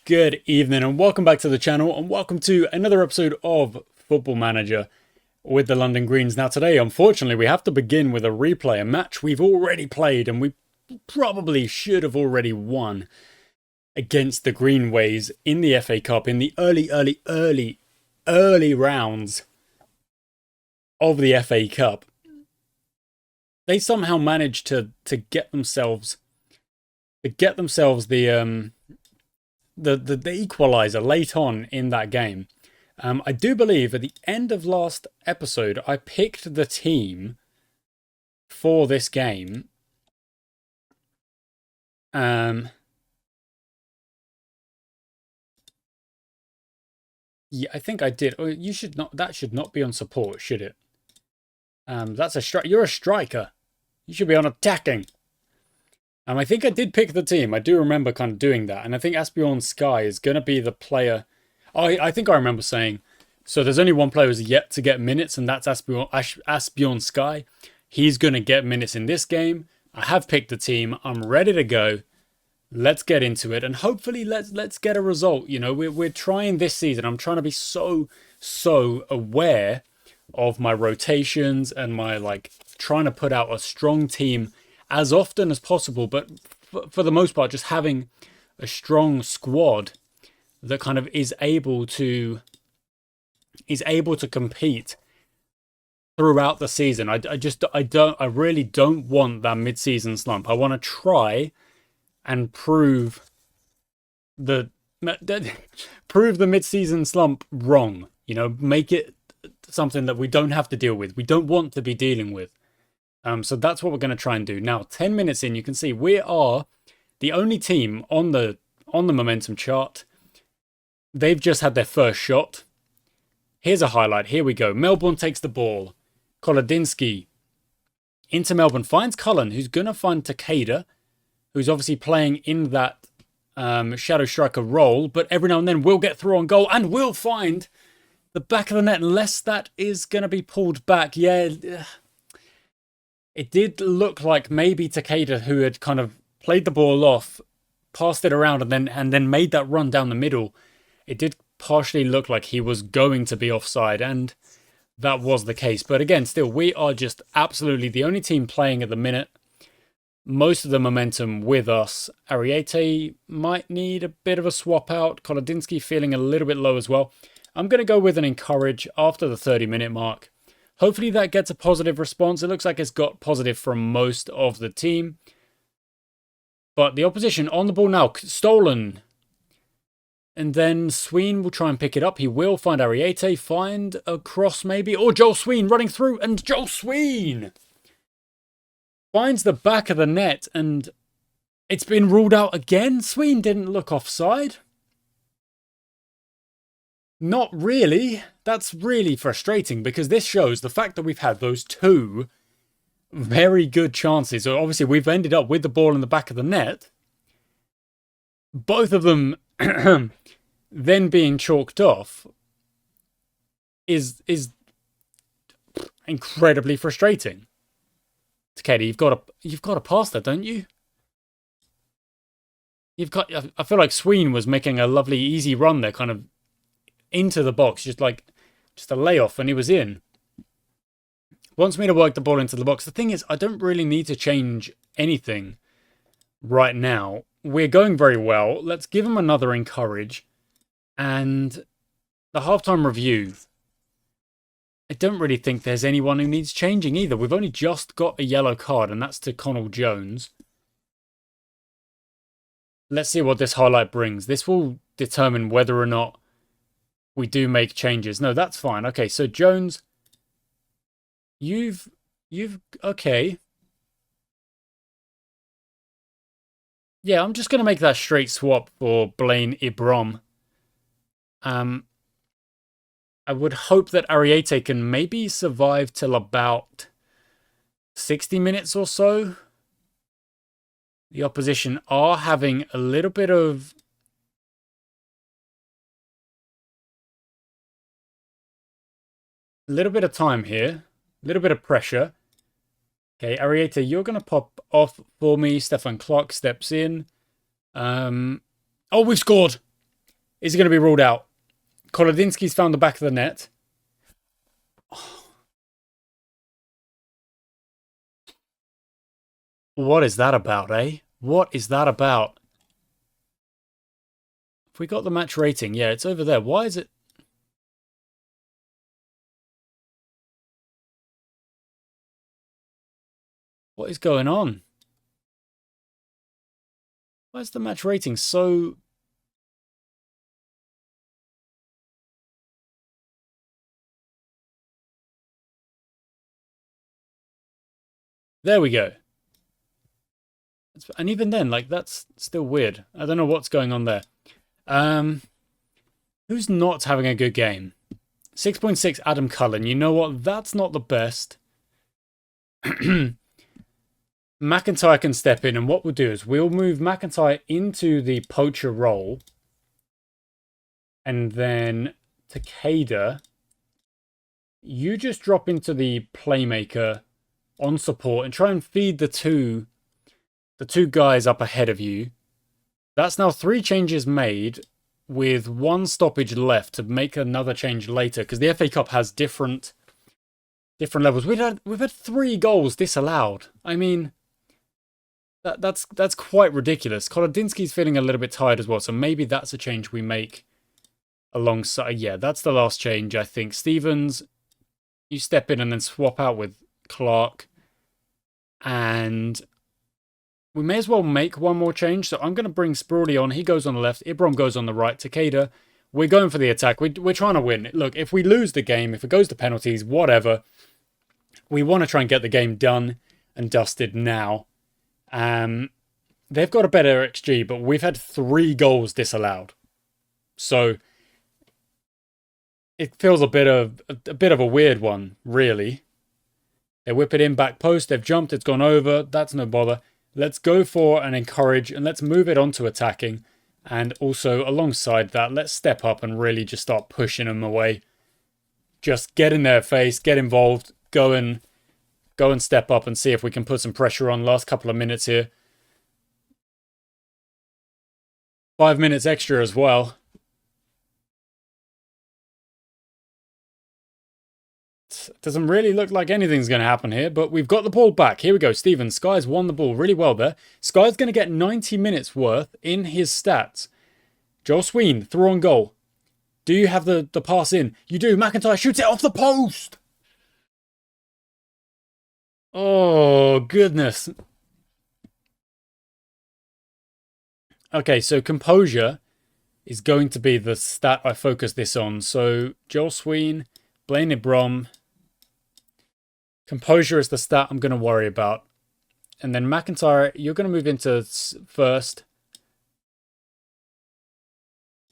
Good evening and welcome back to the channel and welcome to another episode of Football Manager with the London Greens. Now today, unfortunately, we have to begin with a replay, a match we've already played and we probably should have already won against the Greenways in the FA Cup in the early rounds of the FA Cup. They somehow managed to get themselves the equaliser late on in that game. I do believe at the end of last episode, I picked the team for this game. Yeah, I think I did. Oh, you should not. That should not be on support, should it? That's a strike. You're a striker. You should be on attacking. I think I did pick the team. I do remember kind of doing that. And I think Asbjorn Sky is going to be the player. I think I remember saying, so there's only one player who's yet to get minutes, and that's Asbjorn Sky. He's going to get minutes in this game. I have picked the team. I'm ready to go. Let's get into it. And hopefully let's get a result. You know, we're trying this season. I'm trying to be so aware of my rotations and my trying to put out a strong team as often as possible, but for the most part, just having a strong squad that kind of is able to compete throughout the season. I really don't want that mid-season slump. I want to try and prove the mid-season slump wrong. You know, make it something that we don't have to deal with. We don't want to be dealing with. So that's what we're going to try and do. Now, 10 minutes in, you can see we are the only team on the momentum chart. They've just had their first shot. Here's a highlight. Here we go. Melbourne takes the ball. Kolodinsky into Melbourne. Finds Cullen, who's going to find Takeda, who's obviously playing in that shadow striker role. But every now and then will get through on goal and will find the back of the net unless that is going to be pulled back. Yeah. It did look like maybe Takeda, who had kind of played the ball off, passed it around and then made that run down the middle. It did partially look like he was going to be offside, and that was the case. But again, still, we are just absolutely the only team playing at the minute. Most of the momentum with us. Ariete might need a bit of a swap out. Kolodinsky feeling a little bit low as well. I'm going to go with an encourage after the 30-minute mark. Hopefully that gets a positive response. It looks like it's got positive from most of the team. But the opposition on the ball now. Stolen. And then Sween will try and pick it up. He will find Ariete. Find a cross maybe. Or Joel Sween running through. And Joel Sween finds the back of the net. And it's been ruled out again. Sween didn't look offside. Not really. That's really frustrating because this shows the fact that we've had those two very good chances. So obviously we've ended up with the ball in the back of the net. Both of them then being chalked off is incredibly frustrating. Takeda, you've got to pass that, don't you? I feel like Sween was making a lovely easy run there, kind of into the box, just a layoff, and he was in. Wants me to work the ball into the box. The thing is, I don't really need to change anything right now. We're going very well. Let's give him another encourage. And the halftime review. I don't really think there's anyone who needs changing either. We've only just got a yellow card, and that's to Connell Jones. Let's see what this highlight brings. This will determine whether or not we do make changes. No, that's fine. Okay, so Jones, you've okay. Yeah, I'm just going to make that straight swap for Blaine Ibrom. I would hope that Ariete can maybe survive till about 60 minutes or so. The opposition are having a little bit of time here. A little bit of pressure. Okay, Ariete, you're going to pop off for me. Stefan Clark steps in. Oh, we've scored. Is he going to be ruled out? Kolodinsky's found the back of the net. What is that about, eh? What is that about? If we got the match rating, yeah, it's over there. Why is it? What is going on? Why is the match rating so... There we go. And even then, like, that's still weird. I don't know what's going on there. Who's not having a good game? 6.6 Adam Cullen. You know what? That's not the best. McIntyre can step in, and what we'll do is we'll move McIntyre into the poacher role. And then Takeda, you just drop into the playmaker on support and try and feed the two guys up ahead of you. That's now 3 changes made with 1 stoppage left to make another change later, because the FA Cup has different levels. We've had 3 goals disallowed. I mean, that's quite ridiculous. Kolodinsky's feeling a little bit tired as well, so maybe that's a change we make alongside. Yeah, that's the last change, I think. Stevens, you step in and then swap out with Clark. And we may as well make one more change. So I'm going to bring Sprawley on. He goes on the left. Ibram goes on the right. Takeda, we're going for the attack. We're trying to win. Look, if we lose the game, if it goes to penalties, whatever, we want to try and get the game done and dusted now. They've got a better XG, but we've had 3 goals disallowed. So it feels a bit of a weird one, really. They whip it in back post. They've jumped. It's gone over. That's no bother. Let's go for and encourage, and let's move it on to attacking. And also, alongside that, let's step up and really just start pushing them away. Just get in their face, get involved, go and step up and see if we can put some pressure on. Last couple of minutes here. 5 minutes extra as well. Doesn't really look like anything's going to happen here, but we've got the ball back. Here we go. Stevens, Sky's won the ball really well there. Sky's going to get 90 minutes worth in his stats. Joel Sween, through on goal. Do you have the pass in? You do. McIntyre shoots it off the post. Oh, goodness. Okay, so composure is going to be the stat I focus this on. So Joel Sween, Blaine Ibram. Composure is the stat I'm going to worry about. And then McIntyre, you're going to move into first.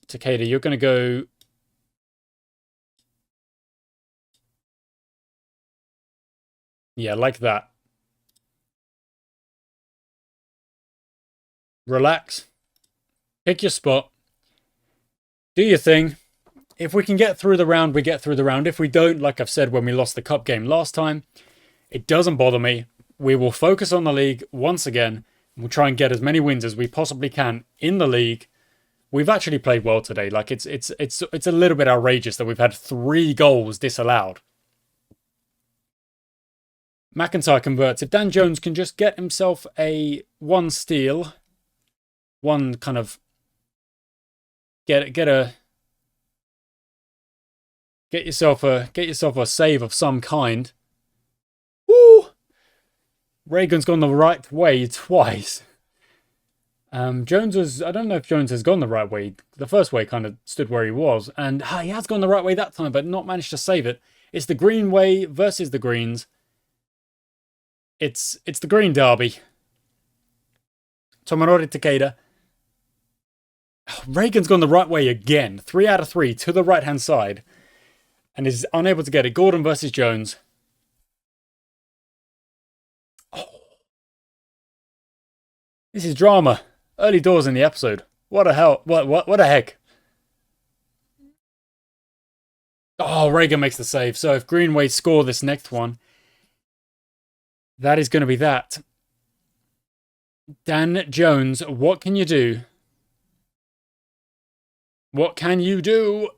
Takeda, you're going to go... Yeah, like that. Relax. Pick your spot. Do your thing. If we can get through the round, we get through the round. If we don't, like I've said when we lost the cup game last time, it doesn't bother me. We will focus on the league once again. We'll try and get as many wins as we possibly can in the league. We've actually played well today. Like it's a little bit outrageous that we've had 3 goals disallowed. McIntyre converts. If Dan Jones can just get himself a 1 steal, one kind of get yourself a save of some kind. Woo! Reagan's gone the right way twice. Jones was... I don't know if Jones has gone the right way. The first way kind of stood where he was. And he has gone the right way that time, but not managed to save it. It's the green way versus the greens. It's the green derby. Tomonori Takeda. Reagan's gone the right way again. 3 out of 3 to the right-hand side. And is unable to get it. Gordon versus Jones. Oh. This is drama. Early doors in the episode. What a hell. What a heck. Oh, Reagan makes the save. So if Greenway score this next one, that is going to be that. Dan Jones, what can you do? What can you do?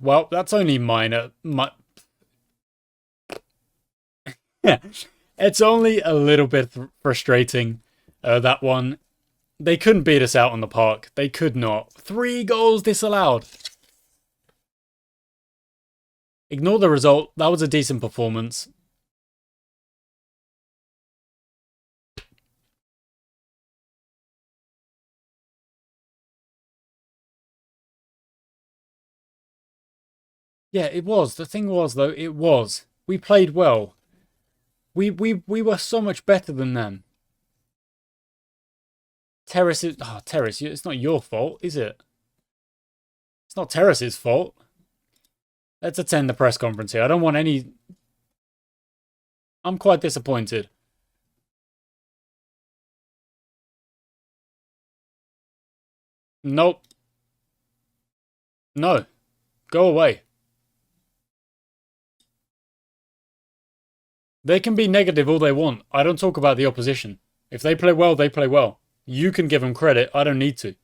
Well, that's only minor. Yeah, it's only a little bit frustrating, that one. They couldn't beat us out on the park. They could not. 3 goals disallowed. Ignore the result. That was a decent performance. Yeah, it was. The thing was, though, it was. We played well. We were so much better than them. Terrace is... Oh, Terrace, it's not your fault, is it? It's not Terrace's fault. Let's attend the press conference here. I don't want any... I'm quite disappointed. Nope. No. Go away. They can be negative all they want. I don't talk about the opposition. If they play well, they play well. You can give them credit. I don't need to.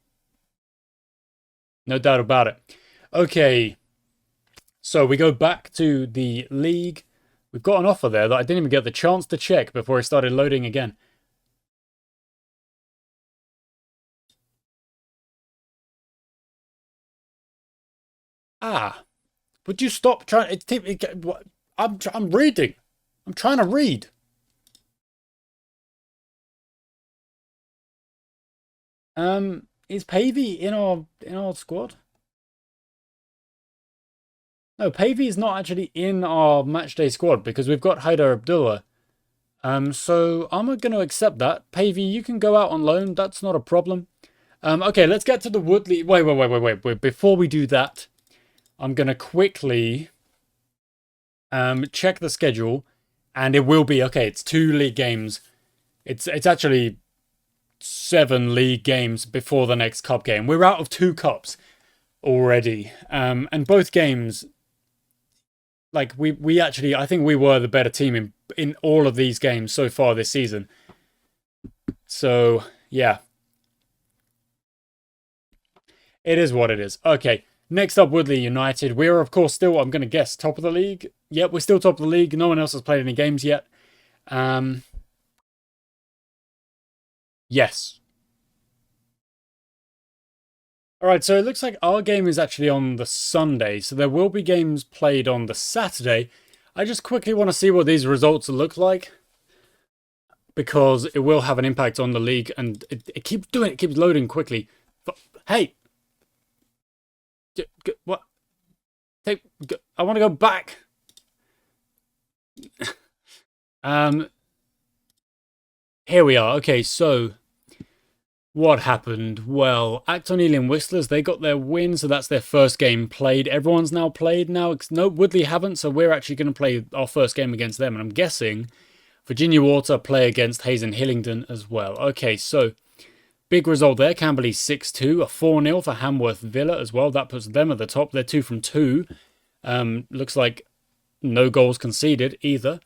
No doubt about it. Okay. So we go back to the league. We've got an offer there that I didn't even get the chance to check before it started loading again. Ah. Would you stop trying... I'm reading. I'm trying to read. Is Pavey in our squad? No, Pavey is not actually in our matchday squad because we've got Haider Abdullah. So I'm going to accept that. Pavey, you can go out on loan. That's not a problem. Okay, let's get to the Woodley. Wait. Before we do that, I'm going to quickly check the schedule, and it will be okay. It's 2 league games. It's actually 7 league games before the next cup game. We're out of 2 cups already, and both games, like we actually, I think we were the better team in all of these games so far this season. So yeah, it is what it is. Okay, next up, Woodley United. We're of course still, I'm going to guess, top of the league. Yep, we're still top of the league. No one else has played any games yet. Yes. Alright, so it looks like our game is actually on the Sunday, so there will be games played on the Saturday. I just quickly want to see what these results look like, because it will have an impact on the league, and it keeps doing it, keeps loading quickly. But, hey! What? I want to go back! Here we are. Okay, so what happened? Well, Acton Ealing Whistlers, they got their win, so that's their first game played. Everyone's now played now. No, Woodley haven't, so we're actually going to play our first game against them. And I'm guessing Virginia Water play against Hayes and Hillingdon as well. Okay, so big result there. Camberley 6-2, a 4-0 for Hamworth Villa as well. That puts them at the top. They're 2 from 2. Looks like no goals conceded either.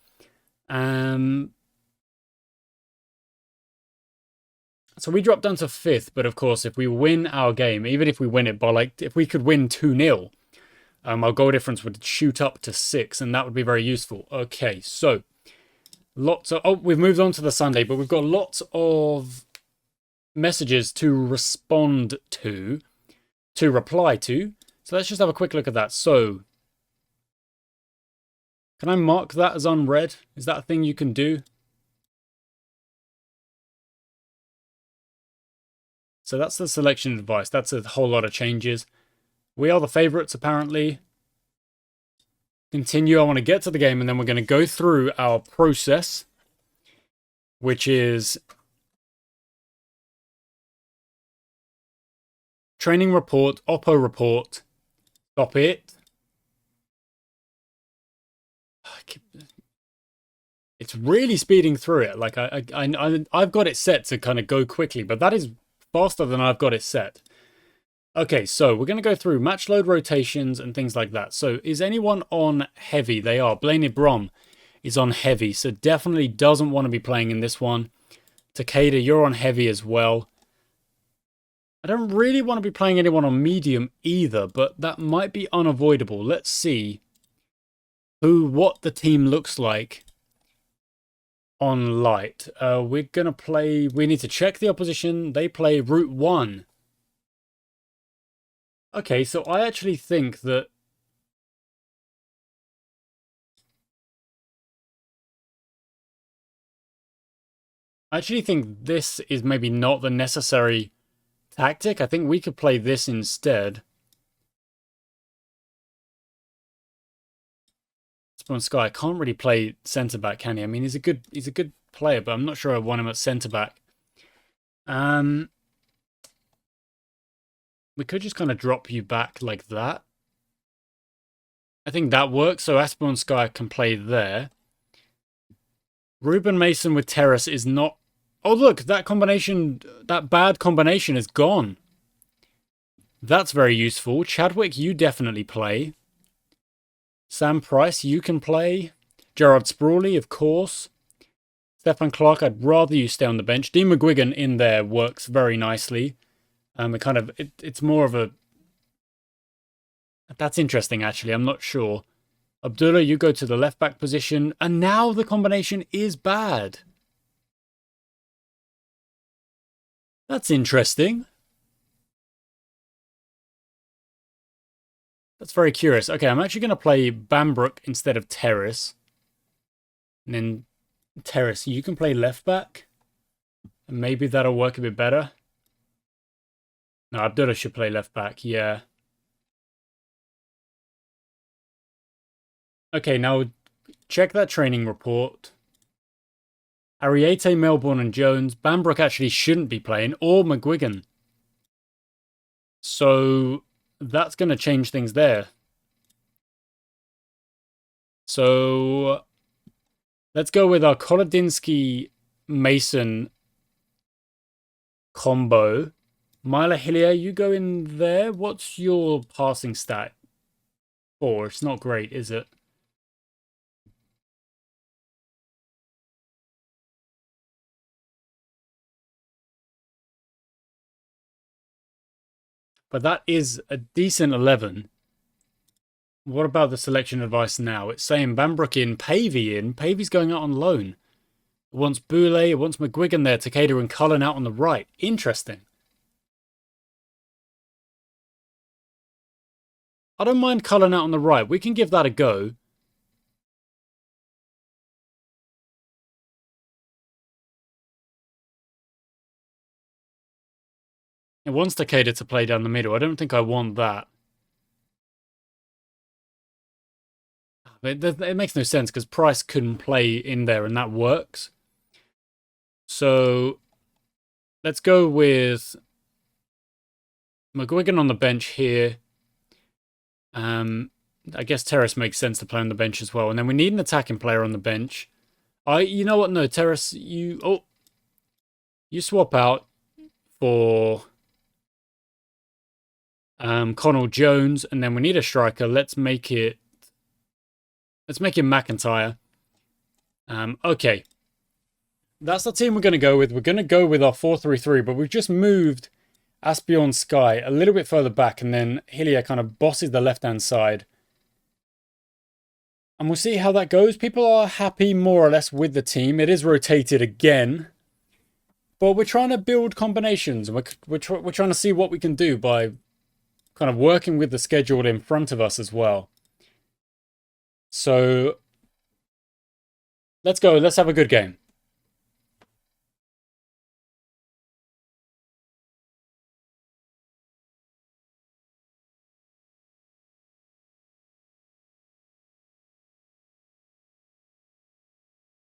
So we dropped down to 5th, but of course, if we win our game, even if we win it by, like, if we could win 2-0, our goal difference would shoot up to 6, and that would be very useful. Okay, so lots of... Oh, we've moved on to the Sunday, but we've got lots of messages to respond to reply to. So let's just have a quick look at that. So, can I mark that as unread? Is that a thing you can do? So that's the selection advice. That's a whole lot of changes. We are the favourites, apparently. Continue. I want to get to the game, and then we're going to go through our process, which is training report, Oppo report, stop it. It's really speeding through it. Like I've got it set to kind of go quickly, but that is faster than I've got it set. Okay, so we're going to go through match load rotations and things like that. So is anyone on heavy? They are. Blaney Brom is on heavy, so definitely doesn't want to be playing in this one. Takeda, you're on heavy as well. I don't really want to be playing anyone on medium either, but that might be unavoidable. Let's see what the team looks like on light. We're going to play... We need to check the opposition. They play Route 1. Okay, so I actually think that... I actually think this is maybe not the necessary tactic. I think we could play this instead. Spawn Sky can't really play centre back, can he? I mean, he's a good player, but I'm not sure I want him at centre back. We could just kind of drop you back like that. I think that works. So Aspen Sky can play there. Ruben Mason with Terrace is not... Oh, look, that combination, that bad combination is gone. That's very useful. Chadwick, you definitely play. Sam Price, you can play. Gerard Sprawley, of course. Stefan Clark, I'd rather you stay on the bench. Dean McGuigan in there works very nicely. It's more of a... That's interesting, actually. I'm not sure. Abdullah, you go to the left-back position. And now the combination is bad. That's interesting. That's very curious. Okay, I'm actually going to play Bambrook instead of Terrace. And then Terrace, you can play left-back. And maybe that'll work a bit better. No, Abdullah should play left-back, yeah. Okay, now check that training report. Ariete, Melbourne and Jones. Bambrook actually shouldn't be playing, or McGuigan. So that's going to change things there. So let's go with our Kolodinsky Mason combo. Myla Hillier, you go in there. What's your passing stat? 4. It's not great, is it? But that is a decent 11. What about the selection advice now? It's saying Bambrook in, Pavey in. Pavey's going out on loan. It wants Boulay, it wants McGuigan there, Takeda and Cullen out on the right. Interesting. I don't mind Cullen out on the right. We can give that a go. It wants Takeda to play down the middle. I don't think I want that. It makes no sense because Price couldn't play in there and that works. So let's go with McGuigan on the bench here. I guess Terrace makes sense to play on the bench as well. And then we need an attacking player on the bench. You know what? No, Terrace, you swap out for Connell Jones, and then we need a striker. Let's make it McIntyre. Okay. That's the team we're going to go with. We're going to go with our 4-3-3, but we've just moved Aspion Sky a little bit further back, and then Hillier kind of bosses the left-hand side. And we'll see how that goes. People are happy more or less with the team. It is rotated again. But we're trying to build combinations. We're trying to see what we can do by kind of working with the schedule in front of us as well. So let's go. Let's have a good game.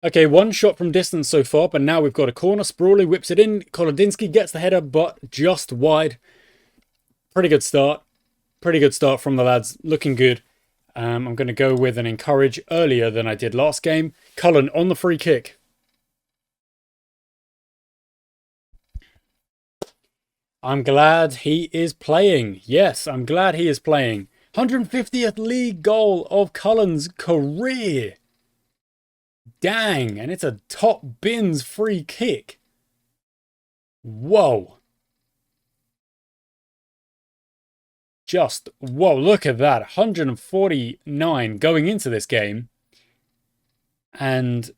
Okay, one shot from distance so far, but now we've got a corner. Sprawley whips it in. Kolodinsky gets the header, but just wide. Pretty good start. Pretty good start from the lads. Looking good. I'm going to go with an encourage earlier than I did last game. Cullen on the free kick. I'm glad he is playing. Yes, I'm glad he is playing. 150th league goal of Cullen's career. Dang, and it's a top bins free kick. Whoa. Just, whoa, look at that. 149 going into this game. And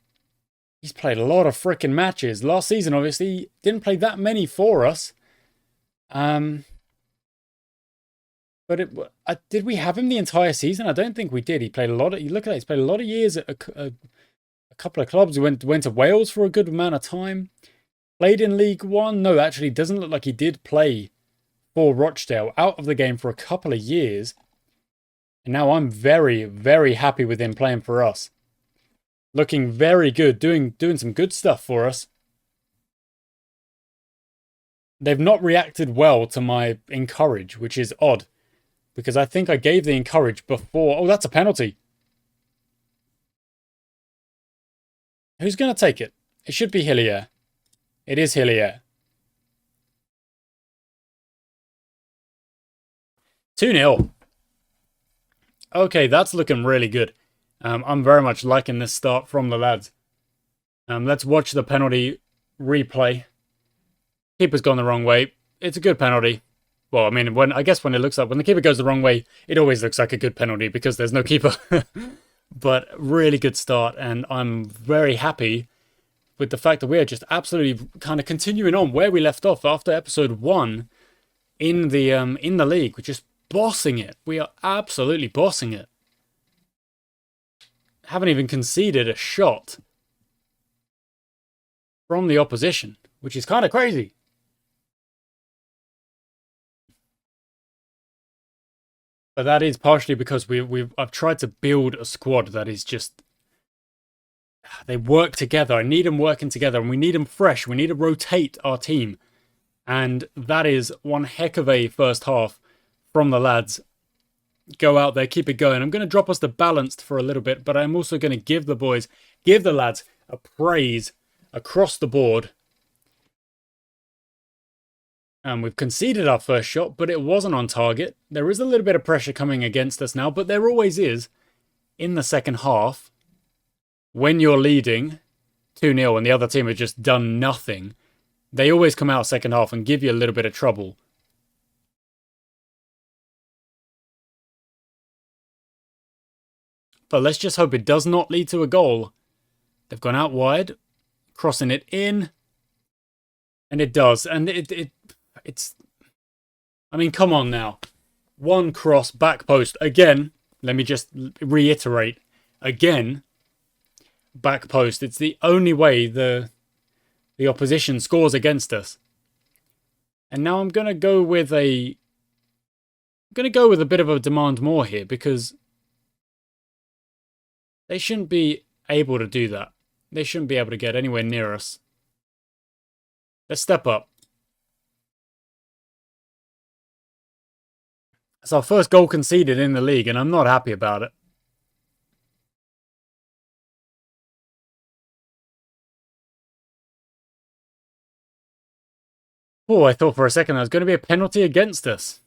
he's played a lot of freaking matches. Last season, obviously, didn't play that many for us. But did we have him the entire season? I don't think we did. He played a lot of, you look at that, he's played a lot of years at a couple of clubs. He went to Wales for a good amount of time. Played in League One. No, actually, doesn't look like he did play for Rochdale. Out of the game for a couple of years. And now I'm very, very happy with him playing for us. Looking very good, doing some good stuff for us. They've not reacted well to my encourage, which is odd. Because I think I gave the encourage before. Oh, that's a penalty. Who's going to take it? It should be Hillier. It is Hillier. 2-0. Okay, that's looking really good. I'm very much liking this start from the lads. Let's watch the penalty replay. Keeper's gone the wrong way. It's a good penalty. Well, I mean, when the keeper goes the wrong way, it always looks like a good penalty because there's no keeper. But really good start, and I'm very happy with the fact that we're just absolutely kind of continuing on where we left off after episode 1 in the league. We're just bossing it. We are absolutely bossing it. Haven't even conceded a shot from the opposition, which is kind of crazy. But that is partially because I've tried to build a squad that is just, they work together. I need them working together, and we need them fresh. We need to rotate our team. And that is one heck of a first half from the lads. Go out there, keep it going. I'm going to drop us the balanced for a little bit, but I'm also going to give the lads a praise across the board. And we've conceded our first shot, but it wasn't on target. There is a little bit of pressure coming against us now, but there always is in the second half. When you're leading 2-0 and the other team have just done nothing, they always come out second half and give you a little bit of trouble. But let's just hope it does not lead to a goal. They've gone out wide, crossing it in. And it does. And it's... I mean, come on now. One cross, back post. Again, let me just reiterate. Again, back post. It's the only way the opposition scores against us. And now I'm going to go with a bit of a demand more here, because they shouldn't be able to do that. They shouldn't be able to get anywhere near us. Let's step up. It's our first goal conceded in the league, and I'm not happy about it. Oh, I thought for a second there was going to be a penalty against us.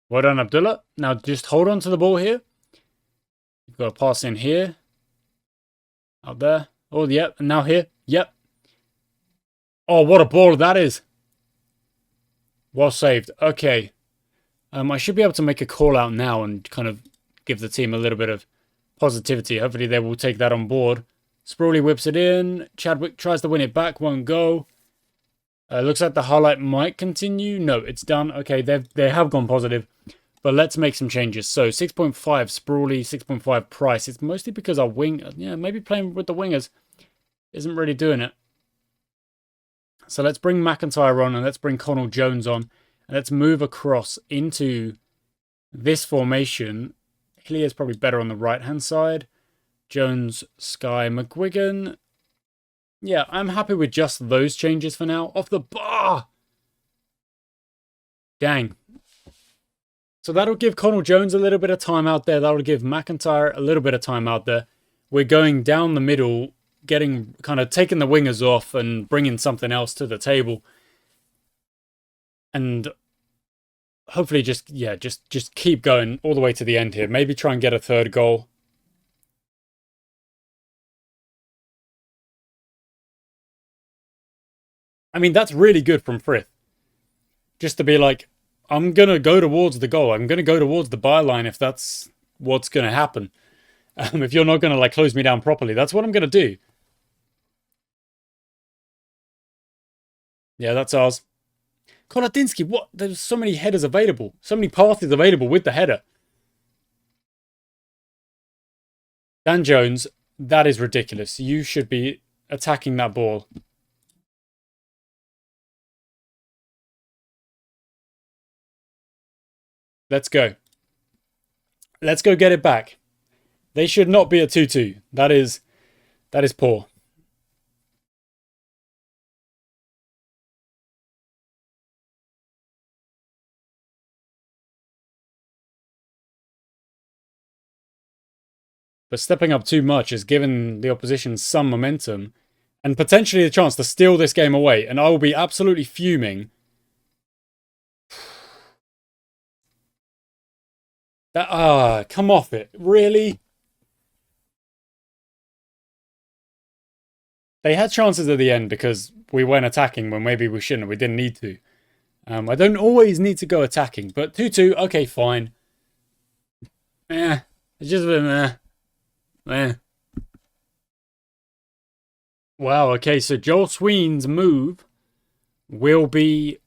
Well done, Abdullah. Now just hold on to the ball here. You've got to pass in here. Out there. Oh, yep. And now here. Yep. Oh, what a ball that is. Well saved. Okay. I should be able to make a call out now and kind of give the team a little bit of positivity. Hopefully they will take that on board. Sprawley whips it in. Chadwick tries to win it back. Won't go. Looks like the highlight might continue. No, it's done. Okay, they have gone positive. But let's make some changes. So 6.5 Sprawley, 6.5 Price. It's mostly because our maybe playing with the wingers isn't really doing it. So let's bring McIntyre on and let's bring Connell Jones on. And let's move across into this formation. Hillier's probably better on the right-hand side. Jones, Sky, McGuigan. Yeah, I'm happy with just those changes for now. Off the bar! Dang. So that'll give Connell Jones a little bit of time out there. That'll give McIntyre a little bit of time out there. We're going down the middle, getting kind of taking the wingers off and bringing something else to the table. And hopefully just keep going all the way to the end here. Maybe try and get a third goal. I mean, that's really good from Frith. Just to be like, I'm going to go towards the goal. I'm going to go towards the byline if that's what's going to happen. If you're not going to like close me down properly, that's what I'm going to do. Yeah, that's ours. Kolodinsky, what? There's so many headers available. So many passes available with the header. Dan Jones, that is ridiculous. You should be attacking that ball. Let's go. Let's go get it back. They should not be a 2-2. That is poor. But stepping up too much has given the opposition some momentum and potentially the chance to steal this game away. And I will be absolutely fuming. Come off it. Really? They had chances at the end because we went attacking when maybe we shouldn't. We didn't need to. I don't always need to go attacking, but 2-2, okay, fine. It's just a bit meh. Wow, okay, so Joel Sween's move will be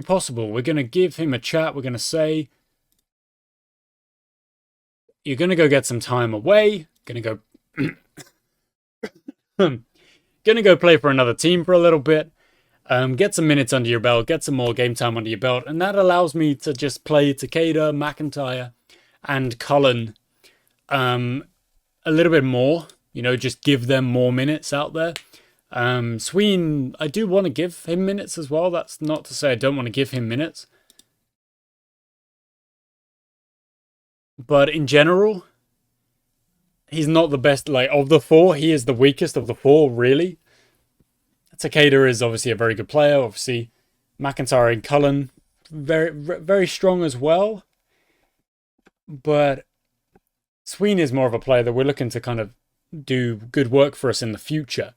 possible. We're going to give him a chat. We're going to say, you're going to go get some time away. Going to go play for another team for a little bit. Get some minutes under your belt. Get some more game time under your belt. And that allows me to just play Takeda, McIntyre, and Cullen a little bit more. You know, just give them more minutes out there. Sween, I do want to give him minutes as well. That's not to say I don't want to give him minutes. But in general, he's not the best. Like, of the four, he is the weakest of the four, really. Takeda is obviously a very good player. Obviously, McIntyre and Cullen, very, very strong as well. But Sween is more of a player that we're looking to kind of do good work for us in the future.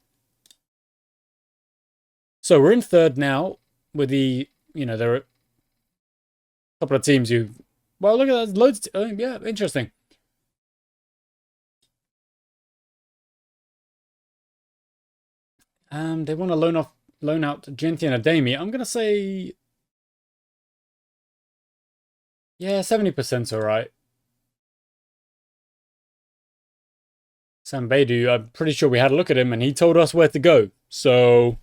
So we're in third now with the, there are a couple of teams who, well, look at that, loads, yeah, interesting. They want to loan out Genti and Ademi. I'm going to say, yeah, 70%'s all right. Sam Beidou, I'm pretty sure we had a look at him and he told us where to go. So,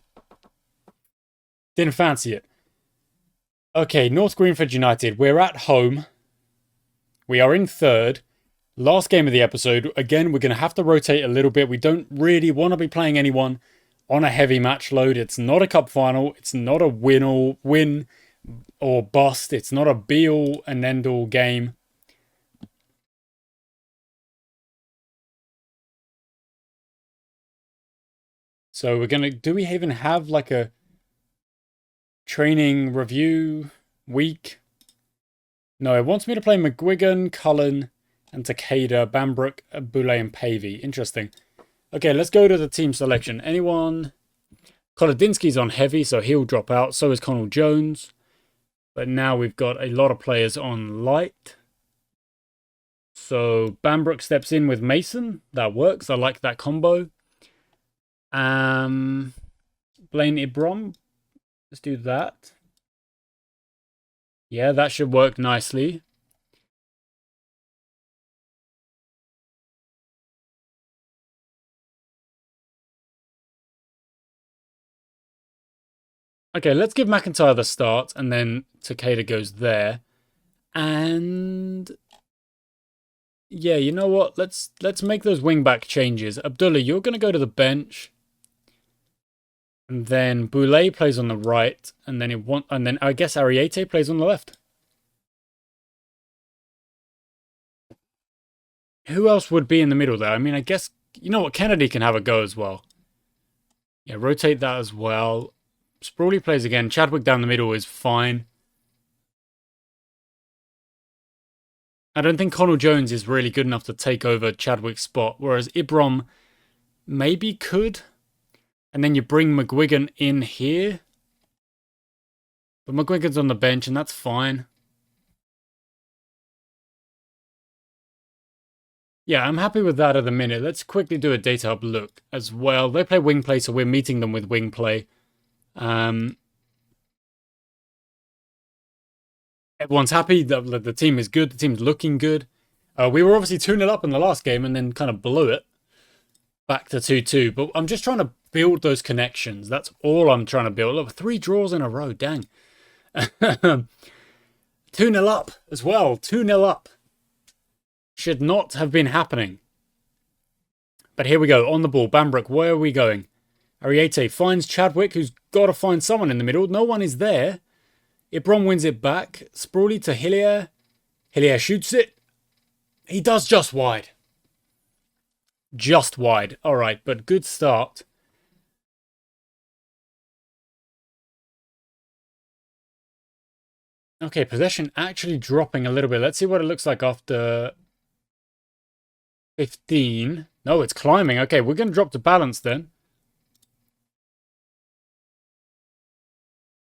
didn't fancy it. Okay, North Greenford United. We're at home. We are in third. Last game of the episode. Again, we're going to have to rotate a little bit. We don't really want to be playing anyone on a heavy match load. It's not a cup final. It's not a win or bust. It's not a be-all and end-all game. So we're going to... Do we even have like a training review week? No, it wants me to play McGuigan, Cullen, and Takeda, Bambrook, Boulay, and Pavey. Interesting. Okay, let's go to the team selection. Anyone? Kolodinsky's on heavy, so he'll drop out. So is Connell Jones. But now we've got a lot of players on light. So Bambrook steps in with Mason. That works. I like that combo. Blaine Ibram. Let's do that. Yeah, that should work nicely. Okay, let's give McIntyre the start, and then Takeda goes there. And yeah, you know what? Let's make those wing-back changes. Abdullah, you're going to go to the bench. And then Boulay plays on the right, and then I guess Ariete plays on the left. Who else would be in the middle there? I mean, I guess, you know what, Kennedy can have a go as well. Yeah, rotate that as well. Sprawley plays again. Chadwick down the middle is fine. I don't think Connell Jones is really good enough to take over Chadwick's spot, whereas Ibram maybe could. And then you bring McGuigan in here. But McGuigan's on the bench, and that's fine. Yeah, I'm happy with that at the minute. Let's quickly do a data hub look as well. They play wing play, so we're meeting them with wing play. Everyone's happy. The team is good. The team's looking good. We were obviously 2-0 up in the last game and then kind of blew it back to 2-2. But I'm just trying to build those connections. That's all I'm trying to build. Look, 3 draws in a row. Dang. 2-0 up as well. 2-0 up. Should not have been happening. But here we go. On the ball. Bambrook, where are we going? Ariete finds Chadwick, who's got to find someone in the middle. No one is there. Ibram wins it back. Sprawley to Hillier. Hillier shoots it. He does just wide. Just wide. All right, but good start. Okay, possession actually dropping a little bit. Let's see what it looks like after 15. No, it's climbing. Okay, we're going to drop to balance then.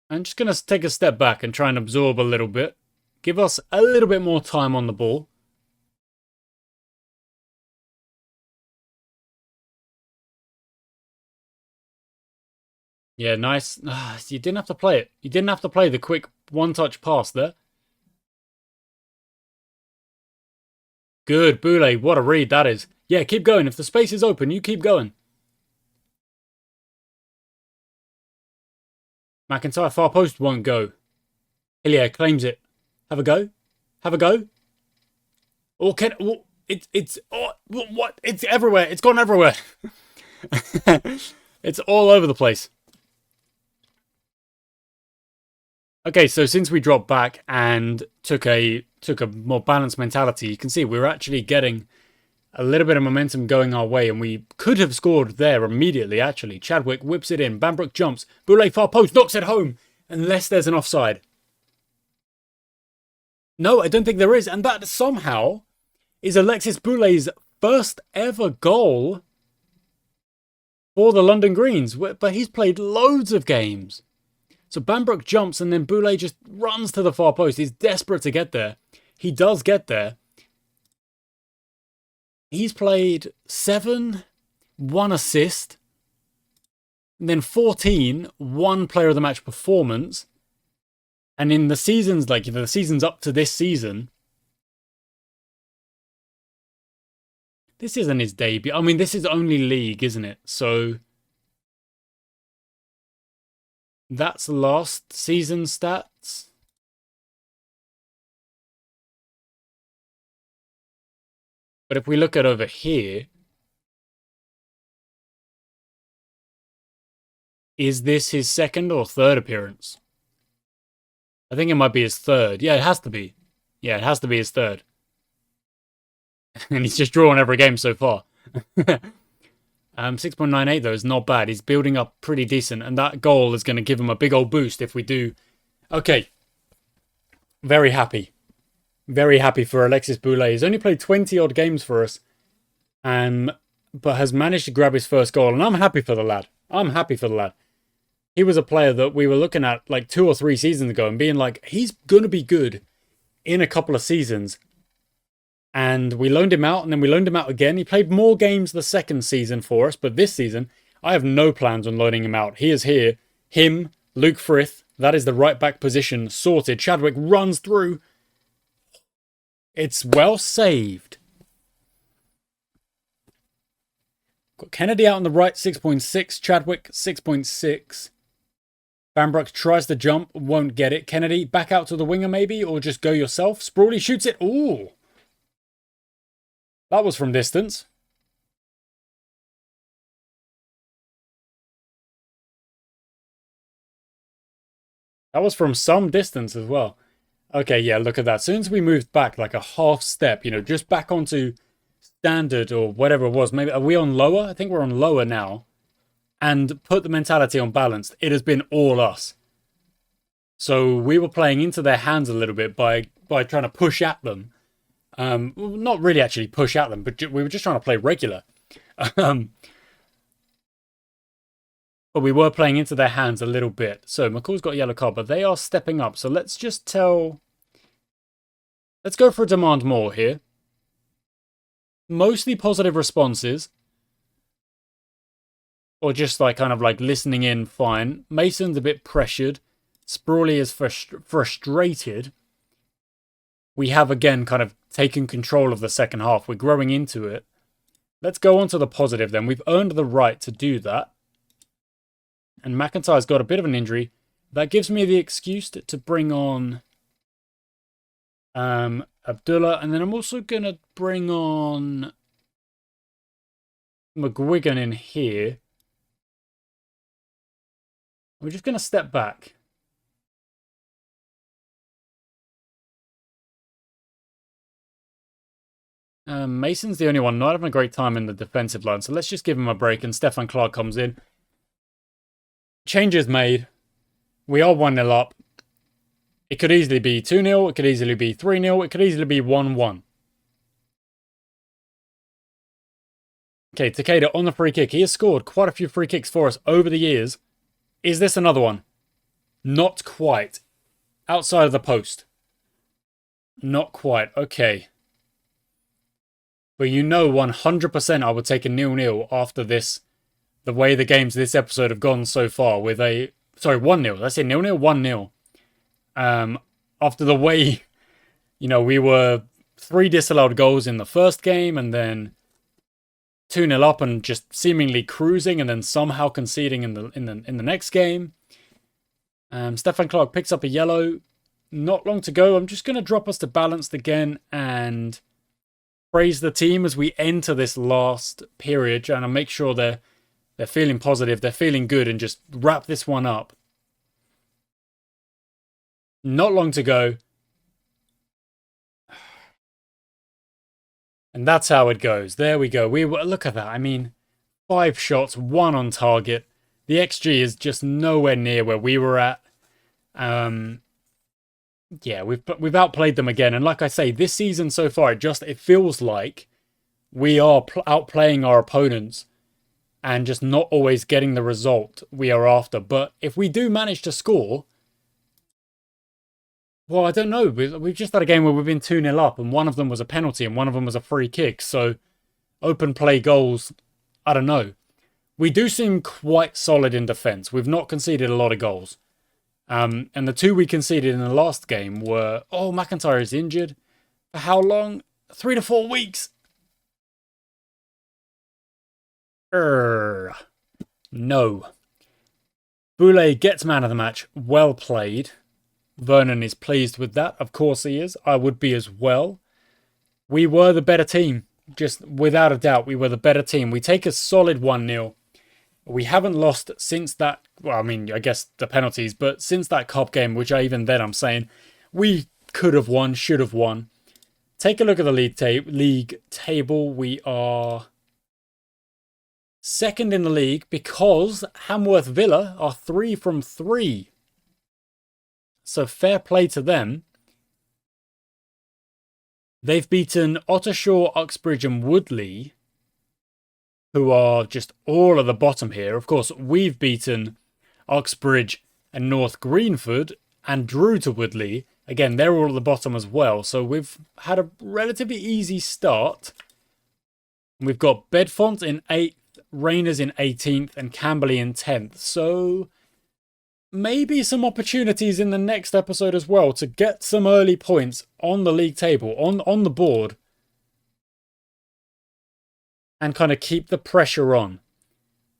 I'm just going to take a step back and try and absorb a little bit. Give us a little bit more time on the ball. Yeah, nice. You didn't have to play it. You didn't have to play the quick one-touch pass there. Good, Boulay. What a read that is. Yeah, keep going. If the space is open, you keep going. McIntyre far post won't go. Hillier claims it. Have a go. Have a go. Or can it's what? It's everywhere. It's gone everywhere. It's all over the place. Okay, so since we dropped back and took a more balanced mentality, you can see we're actually getting a little bit of momentum going our way, and we could have scored there immediately, actually. Chadwick whips it in. Bambrook jumps. Boulay far post, knocks it home, unless there's an offside. No, I don't think there is, and that somehow is Alexis Boulay's first ever goal for the London Greens, but he's played loads of games. So Bambrook jumps, and then Boulay just runs to the far post. He's desperate to get there. He does get there. He's played 7, 1 assist, and then 14, 1 player of the match performance. And in the seasons, like the seasons up to this season, this isn't his debut. I mean, this is only league, isn't it? So that's last season stats. But if we look at over here, is this his second or third appearance? I think it might be his third. Yeah, it has to be. Yeah, it has to be his third. And he's just drawn every game so far. 6.98 though is not bad. He's building up pretty decent, and that goal is going to give him a big old boost if we do. Okay. Very happy. Very happy for Alexis Boulay. He's only played 20-odd games for us, but has managed to grab his first goal, and I'm happy for the lad. I'm happy for the lad. He was a player that we were looking at like 2 or 3 seasons ago and being like, he's going to be good in a couple of seasons. And we loaned him out, and then we loaned him out again. He played more games the second season for us, but this season, I have no plans on loaning him out. He is here. Him, Luke Frith, that is the right back position sorted. Chadwick runs through. It's well saved. Got Kennedy out on the right, 6.6. Chadwick, 6.6. Bambrook tries to jump, won't get it. Kennedy, back out to the winger maybe, or just go yourself. Sprawley shoots it. Ooh. That was from distance. That was from some distance as well. Okay, yeah, look at that. As soon as we moved back like a half step, just back onto standard or whatever it was. Maybe are we on lower? I think we're on lower now. And put the mentality on balanced. It has been all us. So we were playing into their hands a little bit by trying to push at them. Not really actually push at them, but we were just trying to play regular. But we were playing into their hands a little bit. So McCall's got a yellow card, but they are stepping up. So let's just tell... Let's go for a demand more here. Mostly positive responses. Or just like kind of like listening in, fine. Mason's a bit pressured. Sprawley is frustrated. We have again kind of taken control of the second half. We're growing into it. Let's go on to the positive then. We've earned the right to do that. And McIntyre's got a bit of an injury. That gives me the excuse to bring on Abdullah. And then I'm also going to bring on McGuigan in here. We're just going to step back. Mason's the only one not having a great time in the defensive line. So let's just give him a break. And Stefan Clark comes in. Changes made. We are 1-0 up. It could easily be 2-0. It could easily be 3-0. It could easily be 1-1. Okay, Takeda on the free kick. He has scored quite a few free kicks for us over the years. Is this another one? Not quite. Outside of the post. Not quite. Okay. But you know 100% I would take a 0-0 after this. The way the games this episode have gone so far with a... Sorry, 1-0. Let's say 0-0, 1-0. After the way, you know, we were 3 disallowed goals in the first game and then 2-0 up and just seemingly cruising and then somehow conceding in the next game. Stefan Clark picks up a yellow. Not long to go. I'm just going to drop us to balanced again and praise the team as we enter this last period and I'll make sure they're feeling positive, they're feeling good, and just wrap this one up. Not long to go. And that's how it goes. There we go. Look at that. I mean, 5 shots, 1 on target. The XG is just nowhere near where we were at. Yeah, we've outplayed them again. And like I say, this season so far, it feels like we are outplaying our opponents and just not always getting the result we are after. But if we do manage to score, well, I don't know. We've just had a game where we've been 2-0 up and one of them was a penalty and one of them was a free kick. So open play goals, I don't know. We do seem quite solid in defence. We've not conceded a lot of goals. And the 2 we conceded in the last game were... Oh, McIntyre is injured. For how long? 3 to 4 weeks. No. Boulay gets man of the match. Well played. Vernon is pleased with that. Of course he is. I would be as well. We were the better team. Just without a doubt, we were the better team. We take a solid 1-0. We haven't lost since that... Well, I mean, I guess the penalties, but since that cup game, which I'm saying, we could have won, should have won. Take a look at the league table. We are second in the league because Hamworth Villa are 3 from 3. So fair play to them. They've beaten Ottershaw, Uxbridge and Woodley, who are just all at the bottom here. Of course, we've beaten Uxbridge and North Greenford and drew to Woodley. Again, they're all at the bottom as well. So we've had a relatively easy start. We've got Bedfont in 8th, Rayners in 18th and Camberley in 10th. So maybe some opportunities in the next episode as well to get some early points on the league table, on the board. And kind of keep the pressure on.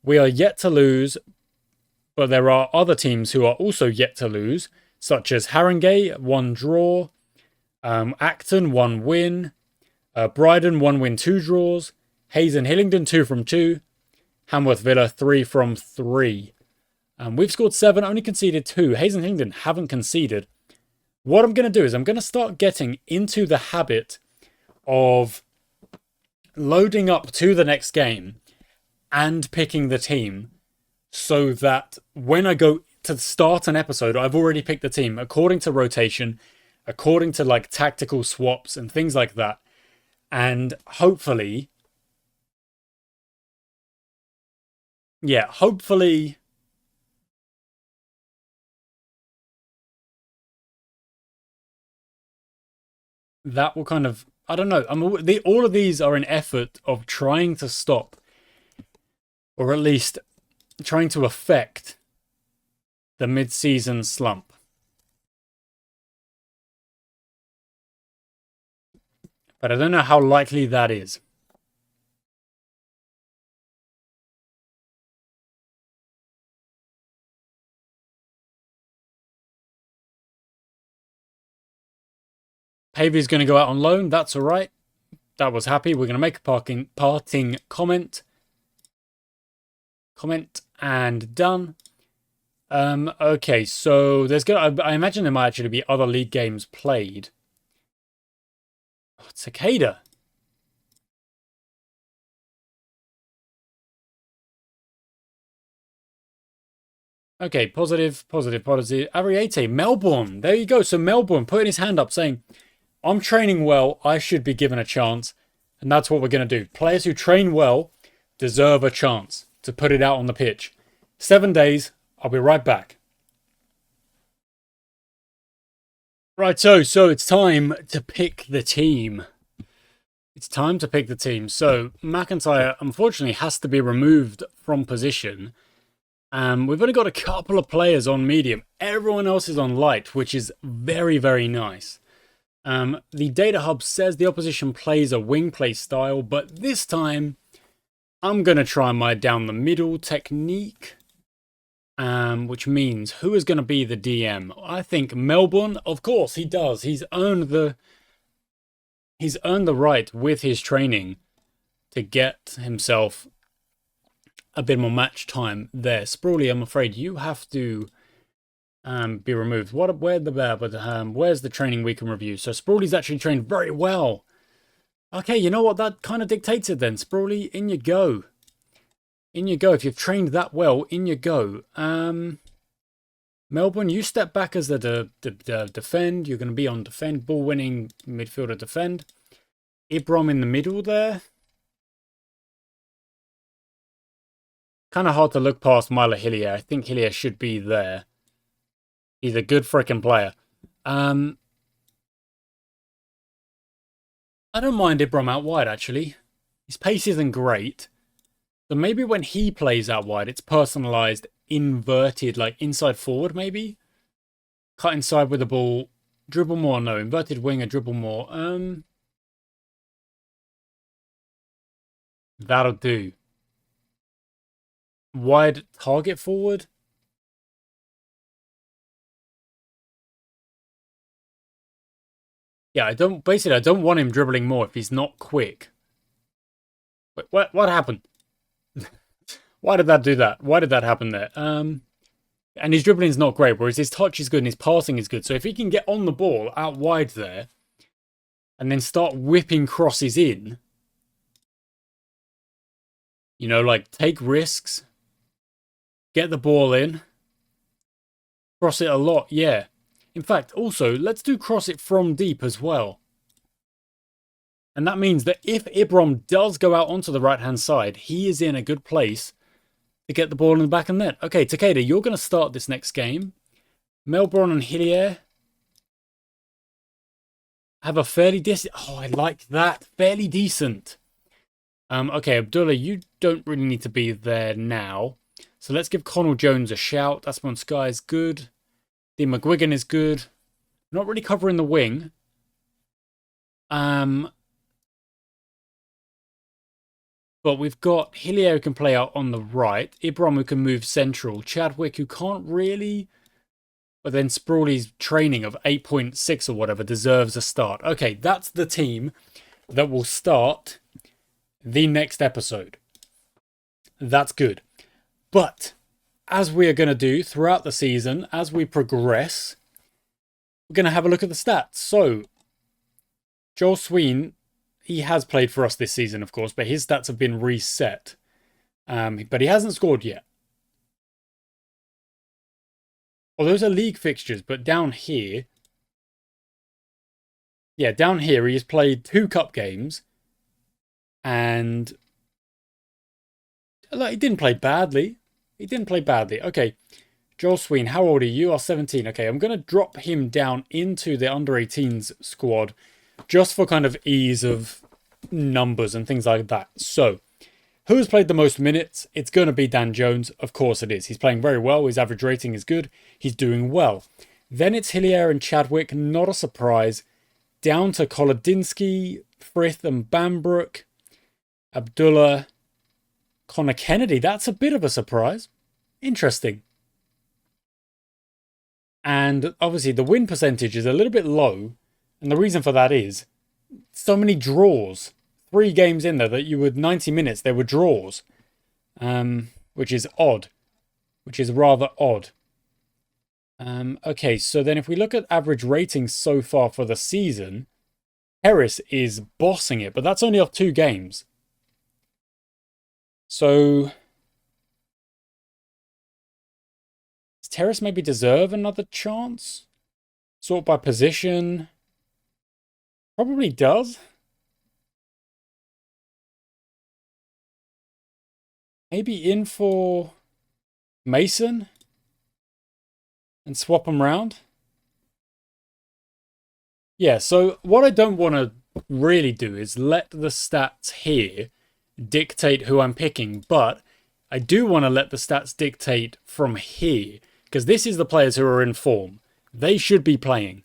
We are yet to lose, but there are other teams who are also yet to lose, such as Haringey, 1 draw, Acton, 1 win, Bryden, 1 win, 2 draws, Hayes and Hillingdon, 2 from 2, Hamworth Villa, 3 from 3. We've scored 7, only conceded 2. Hayes and Hillingdon haven't conceded. What I'm going to do is I'm going to start getting into the habit of loading up to the next game and picking the team so that when I go to start an episode, I've already picked the team according to rotation, according to like tactical swaps and things like that. And hopefully, hopefully that will kind of, I don't know. All of these are an effort of trying to stop, or at least trying to affect, the mid-season slump. But I don't know how likely that is. Pavy's going to go out on loan. That's all right. That was happy. We're going to make a parting comment. Comment and done. Okay, so there's I imagine there might actually be other league games played. Oh, Cicada. Okay, positive. Ariete, Melbourne. There you go. So Melbourne putting his hand up saying, I'm training well. I should be given a chance. And that's what we're going to do. Players who train well deserve a chance to put it out on the pitch. 7 days. I'll be right back. Right, so it's time to pick the team. So McIntyre, unfortunately, has to be removed from position. We've only got a couple of players on medium. Everyone else is on light, which is very, very nice. The data hub says the opposition plays a wing play style, but this time I'm going to try my down the middle technique, which means who is going to be the DM? I think Melbourne. Of course, he does. He's earned the right with his training to get himself a bit more match time there. Sprawley, I'm afraid you have to be removed. Where's the training we can review? So Sprawley's actually trained very well. Okay, you know what? That kind of dictates it then. Sprawley, in you go. In you go. If you've trained that well, in you go. Melbourne, you step back as the defend. You're going to be on defend. Ball winning midfielder defend. Ibram in the middle there. Kind of hard to look past Milo Hillier. I think Hillier should be there. He's a good freaking player. I don't mind Ibram out wide, actually. His pace isn't great. So maybe when he plays out wide, it's personalized, inverted, like inside forward, maybe? Cut inside with the ball. Dribble more, no. Inverted winger, dribble more. That'll do. Wide target forward. Yeah, I don't want him dribbling more if he's not quick. Wait, what happened? Why did that do that? Why did that happen there? And his dribbling is not great, whereas his touch is good and his passing is good. So if he can get on the ball out wide there and then start whipping crosses in, you know, like take risks, get the ball in, cross it a lot, yeah. In fact, also, let's do cross it from deep as well. And that means that if Ibram does go out onto the right-hand side, he is in a good place to get the ball in the back of the net. Okay, Takeda, you're going to start this next game. Melbourne and Hillier have a fairly decent... Oh, I like that. Fairly decent. Okay, Abdullah, you don't really need to be there now. So let's give Connell Jones a shout. Asmon Sky is good. Dean McGuigan is good. Not really covering the wing. But we've got Hillier who can play out on the right. Ibram who can move central. Chadwick who can't really. But then Sprawley's training of 8.6 or whatever deserves a start. Okay, that's the team that will start the next episode. That's good. But as we are going to do throughout the season, as we progress, we're going to have a look at the stats. So, Jos3h he has played for us this season, of course, but his stats have been reset. But he hasn't scored yet. Well, those are league fixtures, but down here... Yeah, down here he has played 2 cup games. And... Like, he didn't play badly. He didn't play badly. Okay, Jos3h, how old are you? You are 17. Okay, I'm going to drop him down into the under-18s squad just for kind of ease of numbers and things like that. So, who has played the most minutes? It's going to be Dan Jones. Of course it is. He's playing very well. His average rating is good. He's doing well. Then it's Hillier and Chadwick. Not a surprise. Down to Kolodinsky, Frith and Bambrook. Abdullah. Connor Kennedy. That's a bit of a surprise. Interesting. And obviously the win percentage is a little bit low. And the reason for that is so many draws. 3 games in there that you would 90 minutes, there were draws. Which is odd. Which is rather odd. Okay, so then if we look at average ratings so far for the season, Harris is bossing it, but that's only off 2 games. So, does Terrace maybe deserve another chance? Sort by position. Probably does. Maybe in for Mason and swap them around. Yeah, so what I don't want to really do is let the stats here dictate who I'm picking, but I do want to let the stats dictate from here, because this is the players who are in form. They should be playing.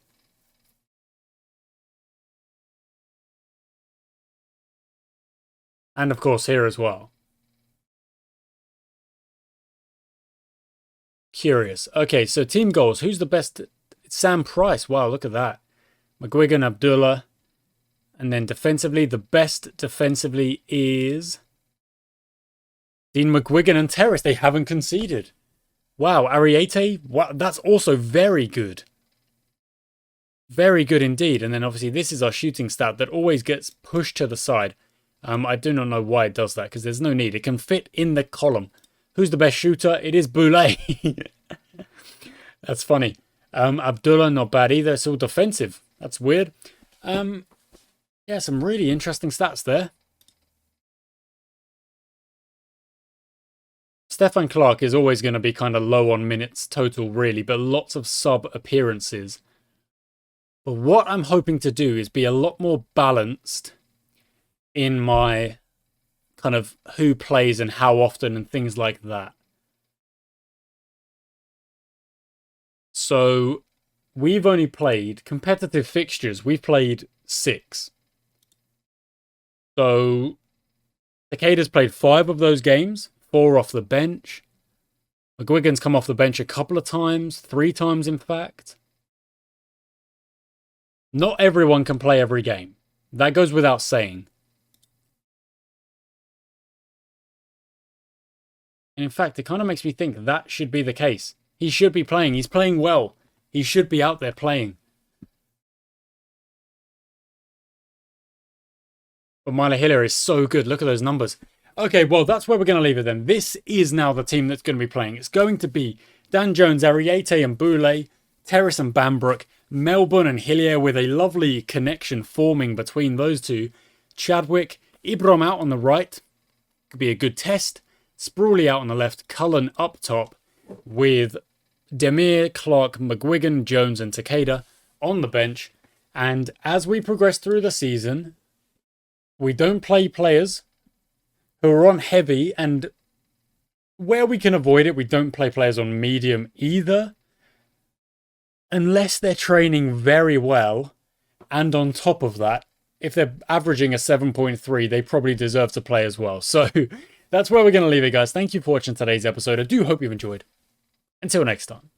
And of course here as well. Curious. Okay, so team goals. Who's the best? It's Sam Price. Wow, look at that. McGuigan, Abdullah. And then defensively, the best defensively is Dean McGuigan and Terrace. They haven't conceded. Wow, Ariete. Wow, that's also very good. Very good indeed. And then obviously this is our shooting stat that always gets pushed to the side. I do not know why it does that, because there's no need. It can fit in the column. Who's the best shooter? It is Boulay. That's funny. Abdullah, not bad either. It's all defensive. That's weird. Yeah, some really interesting stats there. Stefan Clark is always going to be kind of low on minutes total, really, but lots of sub appearances. But what I'm hoping to do is be a lot more balanced in my kind of who plays and how often and things like that. So we've only played competitive fixtures. We've played 6. So Takeda's played 5 of those games, 4 off the bench. McGuigan's come off the bench a couple of times, 3 times in fact. Not everyone can play every game. That goes without saying. And in fact, it kind of makes me think that should be the case. He should be playing. He's playing well. He should be out there playing. But Myla Hiller is so good. Look at those numbers. Okay, well, that's where we're going to leave it then. This is now the team that's going to be playing. It's going to be Dan Jones, Ariete and Boulay, Terrace and Bambrook, Melbourne and Hillier with a lovely connection forming between those two. Chadwick, Ibram out on the right. Could be a good test. Sprawley out on the left. Cullen up top with Demir, Clark, McGuigan, Jones and Takeda on the bench. And as we progress through the season, we don't play players who are on heavy, and where we can avoid it, we don't play players on medium either. Unless they're training very well, and on top of that, if they're averaging a 7.3, they probably deserve to play as well. So that's where we're going to leave it, guys. Thank you for watching today's episode. I do hope you've enjoyed. Until next time.